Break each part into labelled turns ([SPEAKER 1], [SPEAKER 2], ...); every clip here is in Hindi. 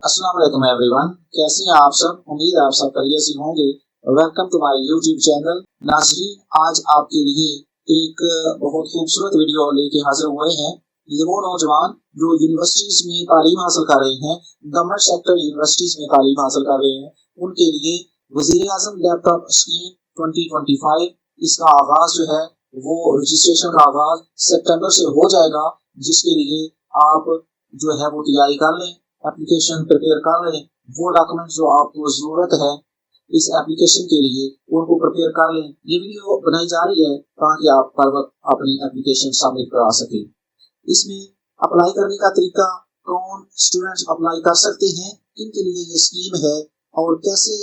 [SPEAKER 1] अस्सलाम वालेकुम एवरीवन, कैसे हैं आप सब। उम्मीद है आप सब खैरियत से होंगे। Welcome to my YouTube channel. नाज़रीन, आज आपके लिए एक बहुत खूबसूरत वीडियो लेके हाजिर हुए हैं। ये वो नौजवान जो यूनिवर्सिटीज में तालीम हासिल कर रहे हैं, गवर्नमेंट सेक्टर यूनिवर्सिटीज में तालीम हासिल कर रहे हैं, उनके लिए वज़ीर आज़म लैपटॉप स्कीम 2025 इसका आगाज जो है वो रजिस्ट्रेशन का आगाज सितंबर से हो जाएगा, जिसके लिए आप जो है वो तैयारी कर लें, एप्लीकेशन प्रिपेयर कर लें। वो डॉक्यूमेंट जो आपको ज़रूरत है इस एप्लीकेशन के लिए उनको प्रिपेयर कर लें। ये वीडियो बनाई जा रही है ताकि आप हर वक्त अपनी एप्लीकेशन सबमिट करा सकें। इसमें अप्लाई करने का तरीका, कौन स्टूडेंट्स अप्लाई कर सकते हैं, किनके लिए ये स्कीम है और कैसे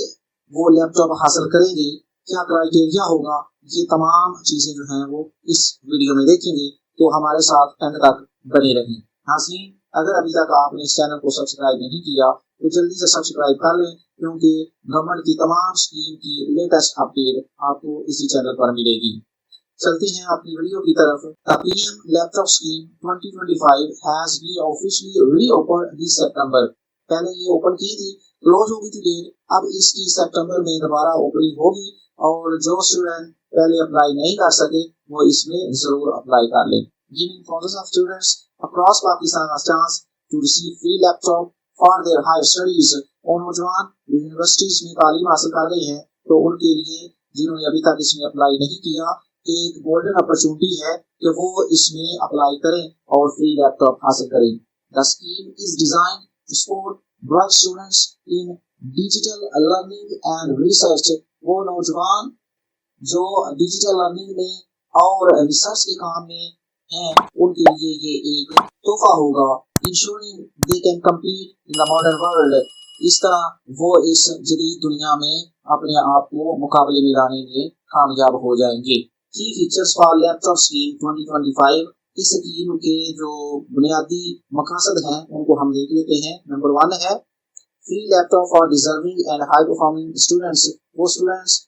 [SPEAKER 1] वो लैपटॉप हासिल करेंगे, क्या क्राइटेरिया होगा, ये तमाम चीज़ें जो हैं वो इस वीडियो में देखेंगे। तो हमारे साथ एंड तक बने रहें। नाज़रीन, अगर अभी तक आपने इस चैनल को सब्सक्राइब नहीं किया तो जल्दी से सब्सक्राइब कर लें, क्योंकि गवर्नमेंट की तमाम स्कीम की लेटेस्ट अपडेट आपको इसी चैनल पर मिलेगी। चलते हैं अपनी वीडियो की तरफ। The PM laptop scheme 2025 has been officially reopened this September. पहले ये ओपन की थी, क्लोज हो गई थी डेट, अब इसकी सितंबर में दोबारा ओपनिंग होगी और जो स्टूडेंट पहले अप्लाई नहीं कर सके वो इसमें जरूर अप्लाई कर लें। Giving thousands of students across Pakistan a chance to receive free laptop for their higher studies। और नौजवान यूनिवर्सिटीज में तालीम हासिल कर रहे हैं तो उनके लिए, जिन्होंने अभी तक इसमें अप्लाई नहीं किया, एक गोल्डन अपॉर्चुनिटी है कि वो इसमें अप्लाई करें और फ्री लैपटॉप हासिल करें। The scheme is design to support bright students in digital learning and research. वो नौजवान जो डिजिटल लर्निंग में और रिसर्च के काम में हैं, उनके लिए ये एक तोहफा होगा। Ensuring they can compete in the modern world. इस तरह वो इस जदीद दुनिया में अपने आप को मुकाबले में लाने में कामयाब हो जाएंगे। की फीचर्स फॉर लैपटॉप स्कीम 2025। इस स्कीम के जो बुनियादी मकसद हैं उनको हम देख लेते हैं। नंबर 1 है free laptop for deserving and high performing students. वो स्टूडेंट्स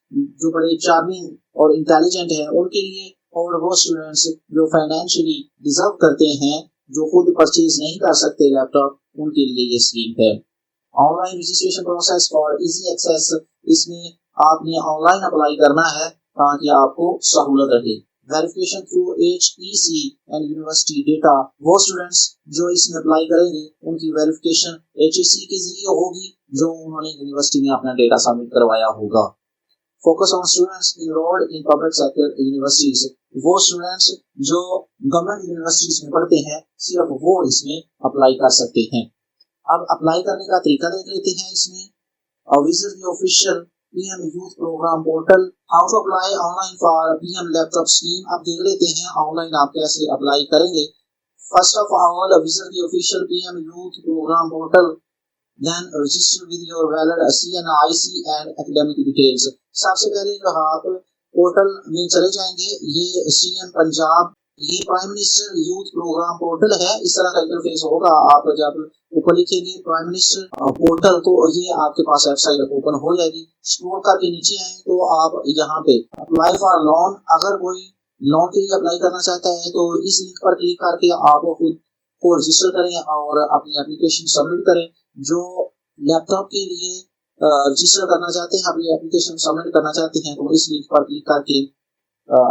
[SPEAKER 1] जो बड़े चार्मिंग और इंटेलिजेंट हैं उनके लिए, और वो स्टूडेंट्स जो फाइनेंशियली डिजर्व करते हैं, जो खुद परचेज नहीं कर सकते लैपटॉप, उनके लिए ये स्कीम है। Online registration process for easy access. इसमें आपने ऑनलाइन अप्लाई करना है ताकि आपको सहूलत रहे। Verification through HEC and university data. वो स्टूडेंट्स जो इसमें अप्लाई करेंगे उनकी वेरिफिकेशन HEC के जरिए होगी, जो उन्होंने यूनिवर्सिटी में अपना डेटा सबमिट करवाया होगा। Focus on students enrolled in public sector universities. वो स्टूडेंट्स जो गवर्नमेंट यूनिवर्सिटीज में पढ़ते हैं सिर्फ वो इसमें अप्लाई कर सकते हैं। अब अप्लाई करने का तरीका देख लेते हैं। इसमें visit the official PM youth programme portal. How to apply online for PM laptop scheme. अब देख लेते हैं ऑनलाइन आप कैसे अप्लाई करेंगे। First of all visit the official PM youth programme portal, then register with your valid CNIC and academic details। सबसे पहले जो आप पोर्टल में चले जाएंगे, ये CM पंजाब, ये prime minister youth programme portal है। इस तरह का इंटरफेस होगा। आप जब ऊपर लिखेंगे प्राइम मिनिस्टर पोर्टल तो ये आपके पास वेबसाइट ओपन हो जाएगी। स्क्रॉल करके नीचे आए तो आप यहाँ पे अप्लाई फॉर लोन, अगर कोई लोन के लिए अप्लाई करना चाहता है तो इस लिंक पर क्लिक करके आप खुद को रजिस्टर करें और अपनी एप्लीकेशन सबमिट करें। जो लैपटॉप के लिए रजिस्टर करना चाहते हैं, अपनी एप्लीकेशन सबमिट करना चाहते हैं, तो इस लिंक पर क्लिक करके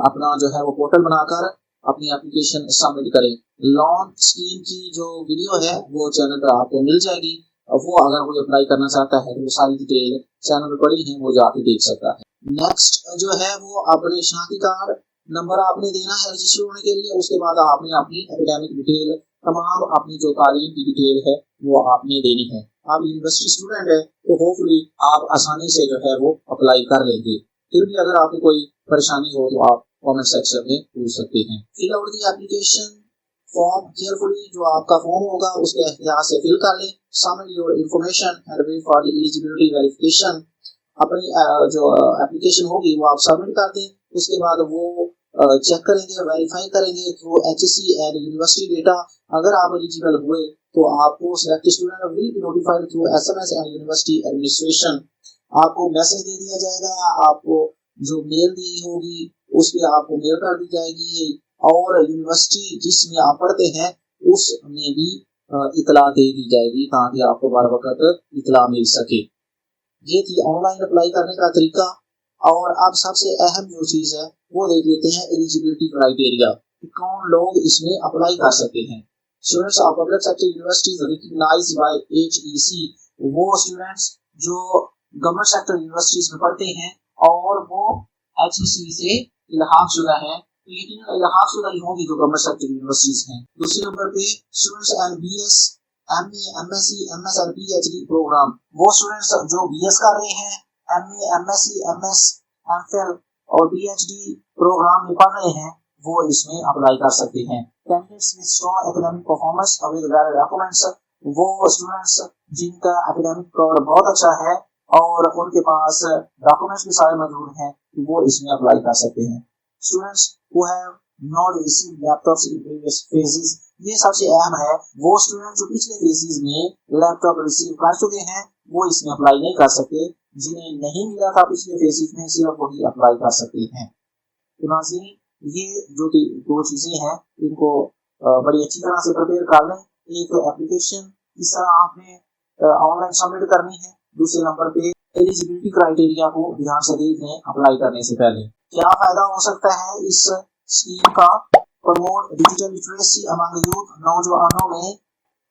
[SPEAKER 1] अपना जो है वो पोर्टल बनाकर अपनी एप्लीकेशन सबमिट करें। लोन स्कीम की जो वीडियो है वो चैनल पर आपको मिल जाएगी। वो अगर कोई अप्लाई करना चाहता है तो सारी डिटेल चैनल पर पड़ी है, वो जाके देख सकता है। नेक्स्ट जो है वो अपने शनाख्ती कार्ड नंबर आपने देना है रजिस्टर होने के लिए। उसके बाद आपने अपनी एकेडमिक डिटेल, तमाम अपनी जो तालीम की डिटेल है वो आपने देनी है। आप यूनिवर्सिटी स्टूडेंट है तो होपफुली आप आसानी से जो है वो अप्लाई कर लेंगे। फिर भी अगर आपको कोई परेशानी हो तो आप कमेंट सेक्शन में पूछ सकते हैं। Fill out the application form carefully. जो आपका फॉर्म होगा उसके एहतियात से फिल कर लें। Submit your information and wait for the eligibility verification. अपनी जो एप्लीकेशन होगी वो आप सबमिट कर दें। उसके बाद वो चेक करेंगे, वेरीफाई करेंगे through HEC and university data. अगर आप एलिजिबल हुए तो आपको selected student will be notified through SMS and university administration. आपको मैसेज दे दिया जाएगा, आपको जो मेल दी होगी उस पर आपको मेल कर दी जाएगी, और यूनिवर्सिटी जिसमें आप पढ़ते हैं उसमें भी इतला दे दी जाएगी ताकि आपको बार वक्त इतला मिल सके। ये थी ऑनलाइन अप्लाई करने का तरीका। और अब सबसे अहम जो चीज है वो देख लेते हैं एलिजिबिलिटी क्राइटेरिया, कौन लोग इसमें अप्लाई कर सकते हैं। Students of public sector universities recognised by HEC, वो स्टूडेंट्स जो गवर्नमेंट सेक्टर यूनिवर्सिटीज में पढ़ते हैं और वो HEC से इल्हाक शुदा है, तो यकीनन इल्हाक शुदा ही होंगी जो गवर्नमेंट सेक्टर यूनिवर्सिटीज हैं। दूसरे नंबर पे students and BS, MA, MSc, MS और PhD प्रोग्राम, वो स्टूडेंट्स जो BS कर रहे हैं, MA, MSc, MS, MPhil और PhD प्रोग्राम में पढ़ रहे हैं, वो इसमें अप्लाई कर सकते हैं। Candidates with strong academic performance और विद वैलिड डॉक्यूमेंट्स, वो स्टूडेंट्स जिनका एकेडमिक रिकॉर्ड बहुत अच्छा है और उनके पास डॉक्यूमेंट्स भी सारे मौजूद हैं, वो इसमें अप्लाई कर सकते हैं। Students who have not received laptops in previous phases, ये सबसे अहम है, वो स्टूडेंट जो पिछले फेजेस में लैपटॉप रिसीव कर चुके हैं वो इसमें अप्लाई नहीं कर सकते। जिन्हें नहीं मिला था पिछले फेजेस में सिर्फ वही अप्लाई कर सकते हैं। तो नाज़रीन, ये जो दो चीजें हैं इनको बड़ी अच्छी तरह से प्रिपेयर कर लें। एक एप्लीकेशन इस तरह आपने ऑनलाइन सबमिट करनी है, दूसरे नंबर पे एलिजिबिलिटी क्राइटेरिया को ध्यान से देख लें अप्लाई करने से पहले। क्या फायदा हो सकता है इस स्कीम का? Promote digital literacy among youth, नौजवानों में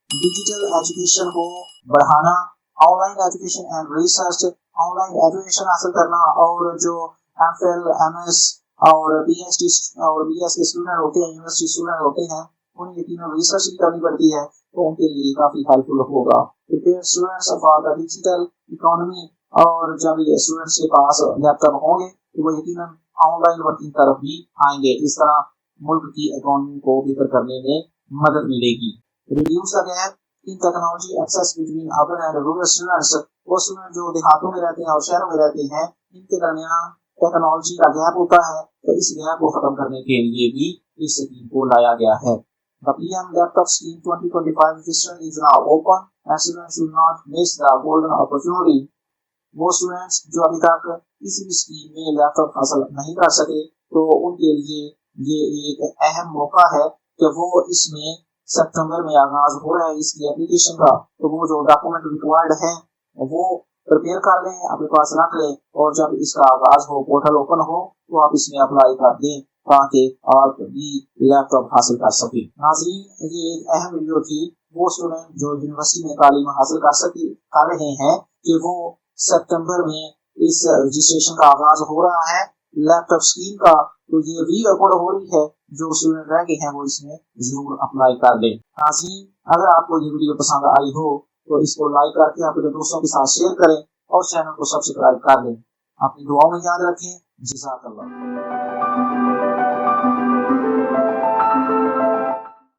[SPEAKER 1] डिजिटल एजुकेशन को बढ़ाना, online education and research, online education हासिल करना, और जो MPhil, MS और PhD और BS के स्टूडेंट होते हैं, यूनिवर्सिटी स्टूडेंट होते हैं, उन्हें यकीनन रिसर्च भी करनी पड़ती है, तो उनके लिए काफी हेल्पफुल होगा। Prepare students for the digital economy, और जब ये स्टूडेंट्स के पास लैपटॉप होंगे तो वो यकीनन ऑनलाइन वर्किंग तरफ भी आएंगे। इस तरह मुल्क की इकोनॉमी को बेहतर करने में मदद मिलेगी। Reduce the gap in technology access between urban and rural students, वो स्टूडेंट जो देहातों में रहते हैं और शहरों में रहते हैं, इनके दरमियान टेक्नोलॉजी का गैप होता है, तो इस गैप को खत्म करने के लिए भी इस स्कीम को लाया गया है। The PM Laptop Scheme 2025 registration is now open and students should not miss the golden opportunity. वो स्टूडेंट्स जो अभी तक किसी भी स्कीम में लैपटॉप हासिल नहीं कर सके, तो उनके लिए ये एक अहम मौका है कि वो इसमें सितंबर में आगाज हो रहा है इसकी एप्लीकेशन का, तो वो जो डॉक्यूमेंट रिक्वायर्ड है वो प्रिपेयर कर लें, अपने पास रख लें, और जब इसका आगाज हो, पोर्टल ओपन हो, तो आप इसमें अप्लाई कर दें ताकि आप भी लैपटॉप हासिल कर सके। नाज़रीन, ये एक अहम वीडियो थी वो स्टूडेंट जो यूनिवर्सिटी में तालीम हासिल कर रहे हैं कि वो सितंबर में इस रजिस्ट्रेशन का आगाज हो रहा है लैपटॉप स्कीम का, तो ये री अपलोड हो रही है, जो स्टूडेंट रह गए हैं वो इसमें जरूर अप्लाई कर लें। नाज़रीन, अगर आपको ये वीडियो पसंद आई हो तो इसको लाइक करके अपने दोस्तों के साथ शेयर करें और चैनल को सब्सक्राइब कर लें। अपनी दुआओं में याद रखें। जज़ाकल्लाह।